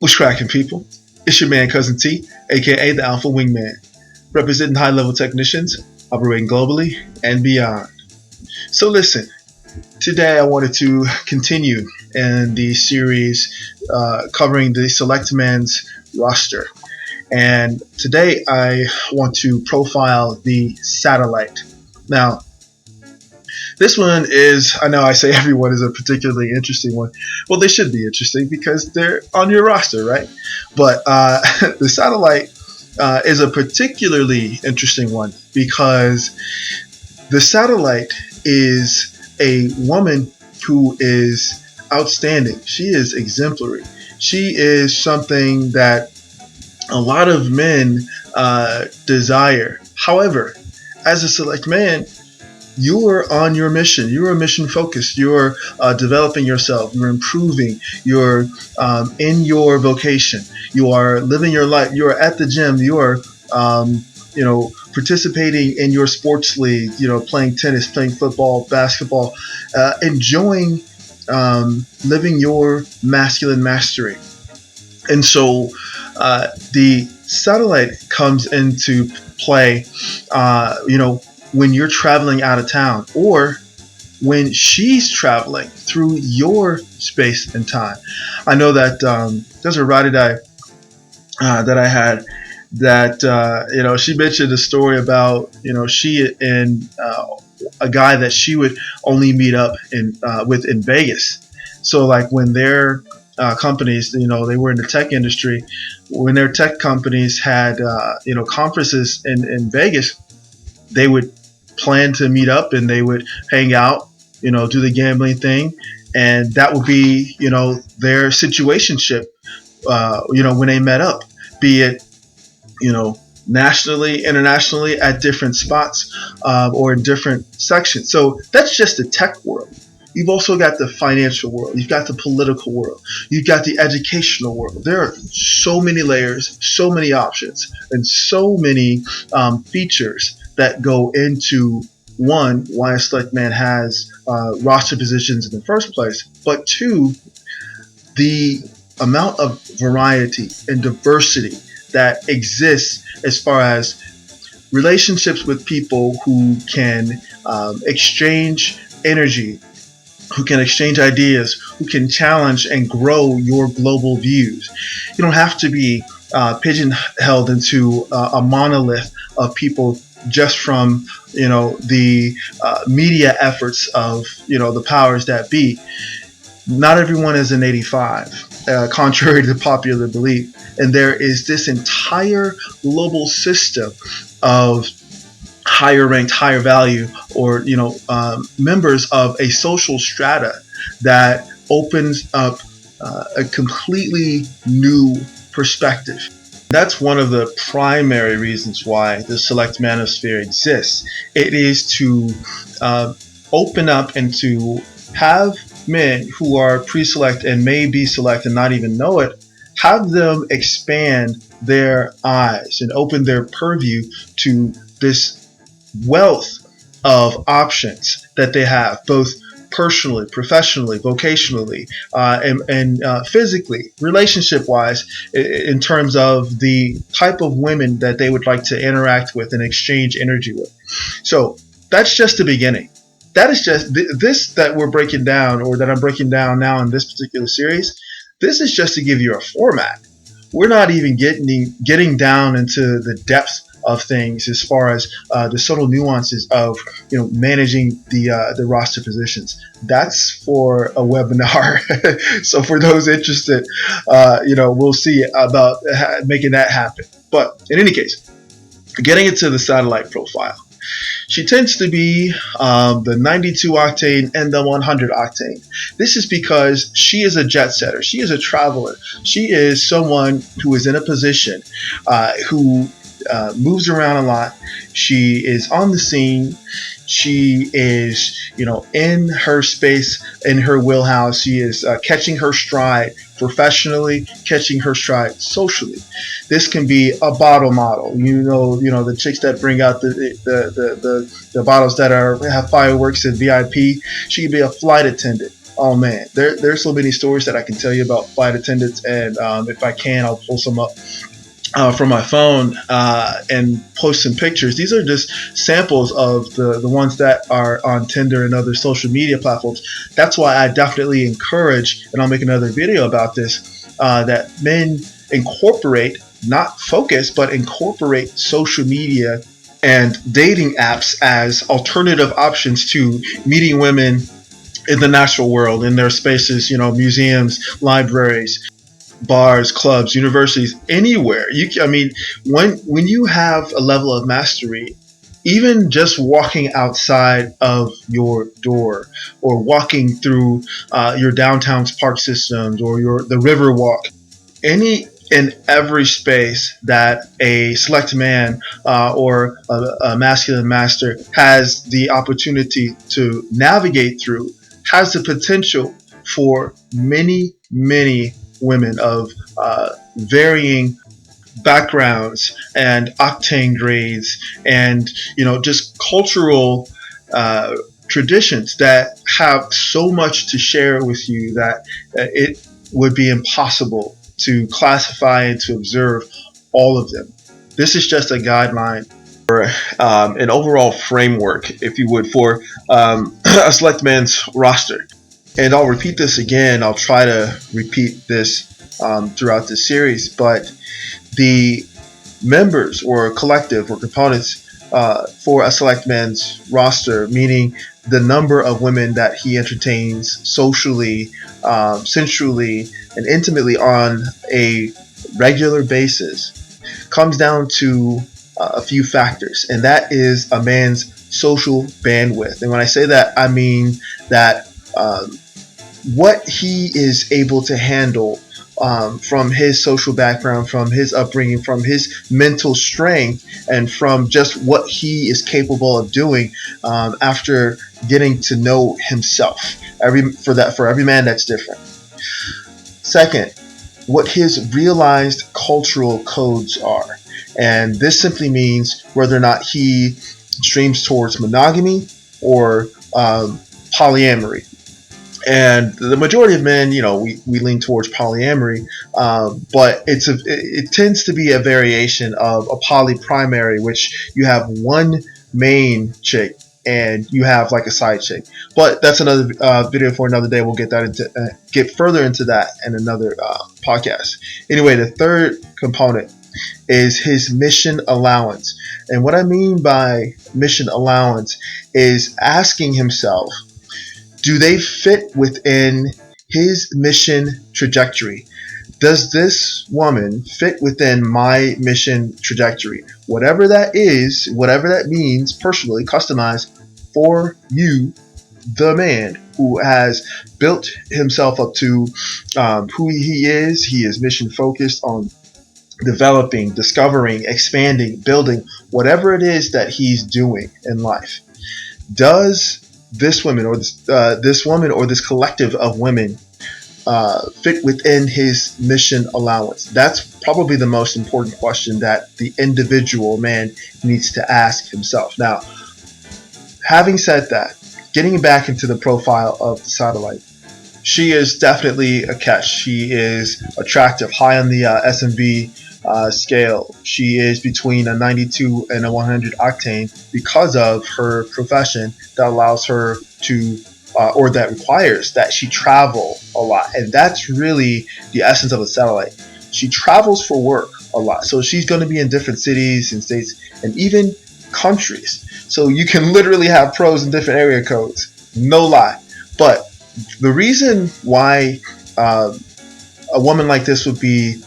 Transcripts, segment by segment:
What's cracking, people? It's your man, Cousin T, aka the Alpha Wingman, representing high level technicians operating globally and beyond. So, listen, today I wanted to continue in the series covering the Select Man's roster. And today I want to profile the Satellite. Now, this one is, I know I say everyone is a particularly interesting one. Well, they should be interesting because they're on your roster, right? But the Satellite is a particularly interesting one because the Satellite is a woman who is outstanding. She is exemplary. She is something that a lot of men desire. However, as a select man, you're on your mission. You're mission focused. You're developing yourself. You're improving. You're in your vocation. You are living your life. You are at the gym. You are, participating in your sports league. Playing tennis, playing football, basketball, enjoying living your masculine mastery. And so, the Satellite comes into play. When you're traveling out of town, or when she's traveling through your space and time. I know that there's a writer that I had that she mentioned a story about she and a guy that she would only meet up with in Vegas. So like when their companies, they were in the tech industry, when their tech companies had conferences in Vegas, they would plan to meet up and they would hang out, do the gambling thing, and that would be, their situationship, when they met up, be it, nationally, internationally, at different spots, or in different sections. So that's just the tech world. You've also got the financial world. You've got the political world. You've got the educational world. There are so many layers, so many options, and so many features that go into, one, why a select man has roster positions in the first place, but two, the amount of variety and diversity that exists as far as relationships with people who can exchange energy, who can exchange ideas, who can challenge and grow your global views. You don't have to be pigeonholed into a monolith of people just from the media efforts of the powers that be. Not everyone is an 85, contrary to popular belief, and there is this entire global system of higher ranked, higher value, or members of a social strata that opens up a completely new perspective. That's one of the primary reasons why the select manosphere exists. It is to open up and to have men who are pre-select and may be select and not even know it, have them expand their eyes and open their purview to this wealth of options that they have, both personally, professionally, vocationally, and physically, relationship-wise, in terms of the type of women that they would like to interact with and exchange energy with. So that's just the beginning. That is just this that we're breaking down, or that I'm breaking down now in this particular series. This is just to give you a format. We're not even getting down into the depths of things as far as the subtle nuances of managing the roster positions. That's for a webinar. So for those interested, we'll see about making that happen. But in any case, getting into the Satellite profile, she tends to be the 92 octane and the 100 octane. This is because she is a jet setter. She is a traveler. She is someone who is in a position who moves around a lot. She is on the scene. She is, in her space, in her wheelhouse. She is catching her stride professionally, catching her stride socially. This can be a bottle model. The chicks that bring out the bottles that have fireworks and VIP. She can be a flight attendant, Oh man, there's so many stories that I can tell you about flight attendants, and if I can, I'll pull some up from my phone and post some pictures. These are just samples of the ones that are on Tinder and other social media platforms. That's why I definitely encourage, and I'll make another video about this, that men incorporate, not focus, but incorporate social media and dating apps as alternative options to meeting women in the natural world, in their spaces, museums, libraries, bars, clubs, universities, anywhere. I mean, when you have a level of mastery, even just walking outside of your door, or walking through your downtown's park systems, or the river walk, any and every space that a select man or a masculine master has the opportunity to navigate through, has the potential for many, many women of varying backgrounds and octane grades, and just cultural traditions that have so much to share with you that it would be impossible to classify and to observe all of them. This is just a guideline, or an overall framework, if you would, for a select man's roster. And I'll repeat this again. I'll try to repeat this throughout this series, but the members or collective or components for a select man's roster, meaning the number of women that he entertains socially, sensually, and intimately on a regular basis, comes down to a few factors, and that is a man's social bandwidth. And when I say that, I mean that what he is able to handle from his social background, from his upbringing, from his mental strength, and from just what he is capable of doing after getting to know himself. For every man, that's different. Second, what his realized cultural codes are. And this simply means whether or not he streams towards monogamy or polyamory. And the majority of men, we lean towards polyamory, but it tends to be a variation of a polyprimary, which you have one main chick and you have like a side chick. But that's another video for another day. We'll get further into that in another podcast. Anyway, the third component is his mission allowance. And what I mean by mission allowance is asking himself, do they fit within his mission trajectory? Does this woman fit within my mission trajectory? Whatever that is, whatever that means, personally customized for you, the man who has built himself up to who he is. He is mission focused on developing, discovering, expanding, building, whatever it is that he's doing in life. Does this woman or this collective of women fit within his mission allowance? That's probably the most important question that the individual man needs to ask himself. Now, having said that, getting back into the profile of the satellite, she is definitely a catch. She is attractive, high on the SMV scale. She is between a 92 and a 100 octane because of her profession that allows her to or that requires that she travel a lot. And that's really the essence of a satellite. She travels for work a lot, so she's going to be in different cities and states and even countries, so you can literally have pros in different area codes, no lie. But the reason why a woman like this would be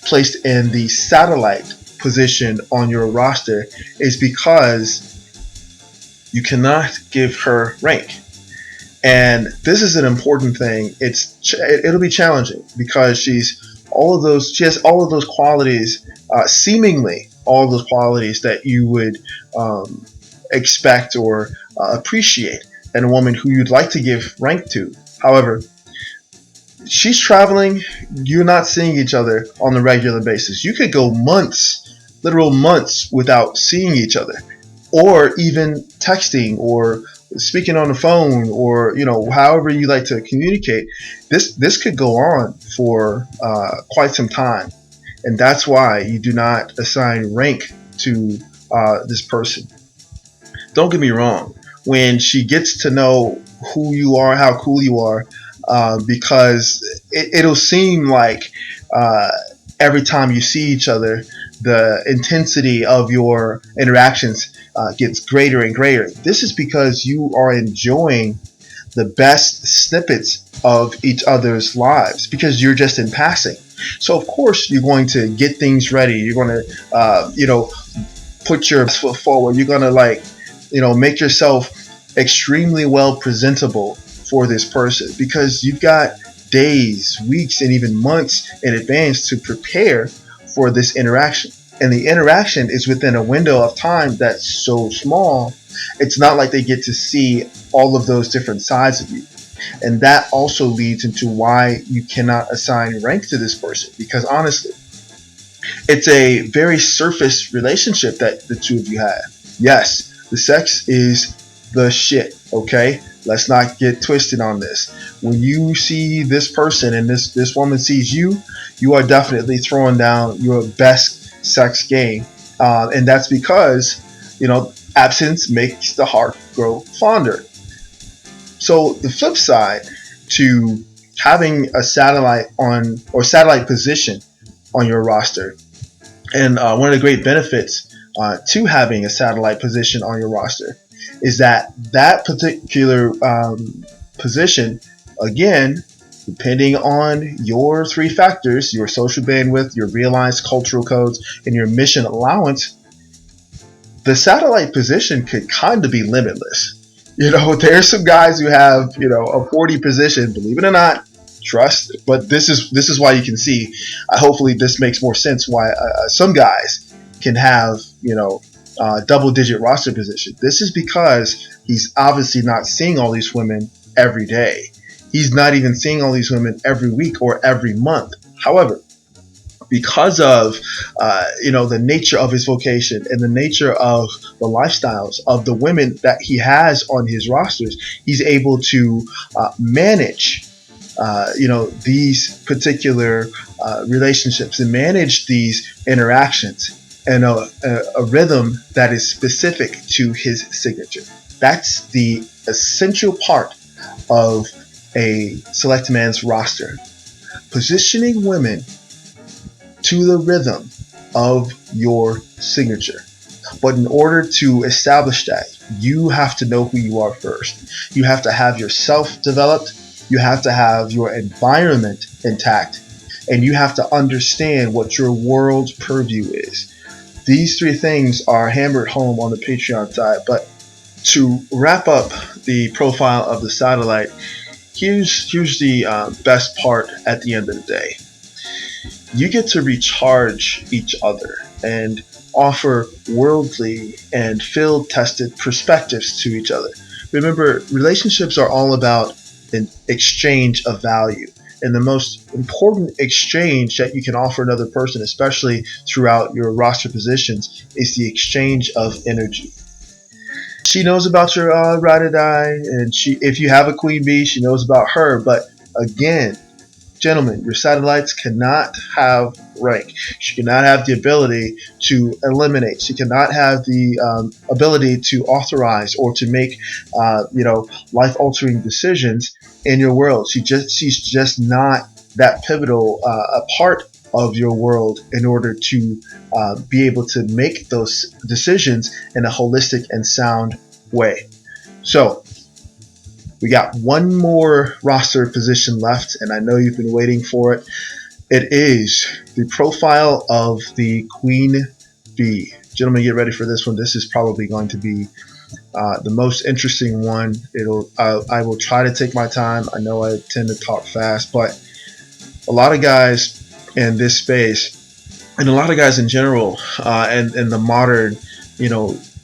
placed in the satellite position on your roster is because you cannot give her rank. And this is an important thing. It'll be challenging because she has all of those qualities, seemingly all of those qualities that you would expect or appreciate in a woman who you'd like to give rank to. However, she's traveling, you're not seeing each other on a regular basis. You could go literal months without seeing each other, or even texting or speaking on the phone, or however you like to communicate. This could go on for quite some time, and that's why you do not assign rank to this person. Don't get me wrong. When she gets to know who you are, how cool you are, because it'll seem like uh, every time you see each other, the intensity of your interactions gets greater and greater. This is because you are enjoying the best snippets of each other's lives because you're just in passing. So of course you're going to get things ready. You're going to, put your best foot forward. You're going to make yourself extremely well presentable for this person because you've got days, weeks, and even months in advance to prepare for this interaction. And the interaction is within a window of time that's so small, it's not like they get to see all of those different sides of you. And that also leads into why you cannot assign rank to this person, because honestly, it's a very surface relationship that the two of you have. Yes, the sex is the shit, okay? Let's not get twisted on this. When you see this person and this woman sees you, you are definitely throwing down your best sex game. And that's because, absence makes the heart grow fonder. So the flip side to having a satellite on or satellite position on your roster, and one of the great benefits to having a satellite position on your roster is that particular position, again, depending on your three factors, your social bandwidth, your realized cultural codes, and your mission allowance, the satellite position could kind of be limitless. There's some guys who have, a 40 position, believe it or not, trust, but this is why you can see, hopefully this makes more sense why some guys can have, double digit roster position. This is because he's obviously not seeing all these women every day. He's not even seeing all these women every week or every month. However, because of the nature of his vocation and the nature of the lifestyles of the women that he has on his rosters, he's able to manage these particular relationships and manage these interactions and a rhythm that is specific to his signature. That's the essential part of a select man's roster. Positioning women to the rhythm of your signature. But in order to establish that, you have to know who you are first. You have to have yourself developed. You have to have your environment intact. And you have to understand what your world purview is. These three things are hammered home on the Patreon side. But to wrap up the profile of the satellite, here's the best part at the end of the day. You get to recharge each other and offer worldly and field-tested perspectives to each other. Remember, relationships are all about an exchange of value. And the most important exchange that you can offer another person, especially throughout your roster positions, is the exchange of energy. She knows about your ride or die, and if you have a queen bee, she knows about her. But again, gentlemen, your satellites cannot have rank. She cannot have the ability to eliminate. She cannot have the ability to authorize or to make, life-altering decisions in your world. She's just not that pivotal a part of your world in order to be able to make those decisions in a holistic and sound way. So, we got one more roster position left, and I know you've been waiting for it. It is the profile of the queen bee. Gentlemen, get ready for this one. This is probably going to be the most interesting one. I will try to take my time. I know I tend to talk fast, but a lot of guys in this space, and a lot of guys in general, and in the modern,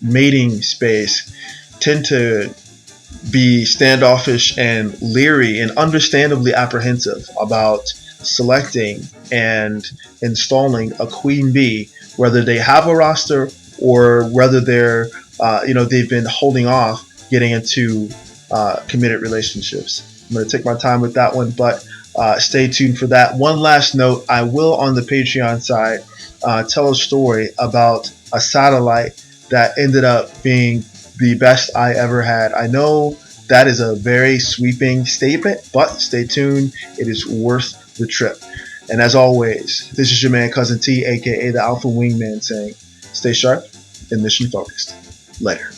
mating space, tend to be standoffish and leery and understandably apprehensive about selecting and installing a queen bee, whether they have a roster or whether they've been holding off getting into committed relationships. I'm going to take my time with that one, but stay tuned for that. One last note, I will on the Patreon side tell a story about a satellite that ended up being the best I ever had. I know that is a very sweeping statement, but stay tuned. It is worth the trip. And as always, this is your man Cousin T, aka the Alpha Wingman, saying stay sharp and mission focused. Later.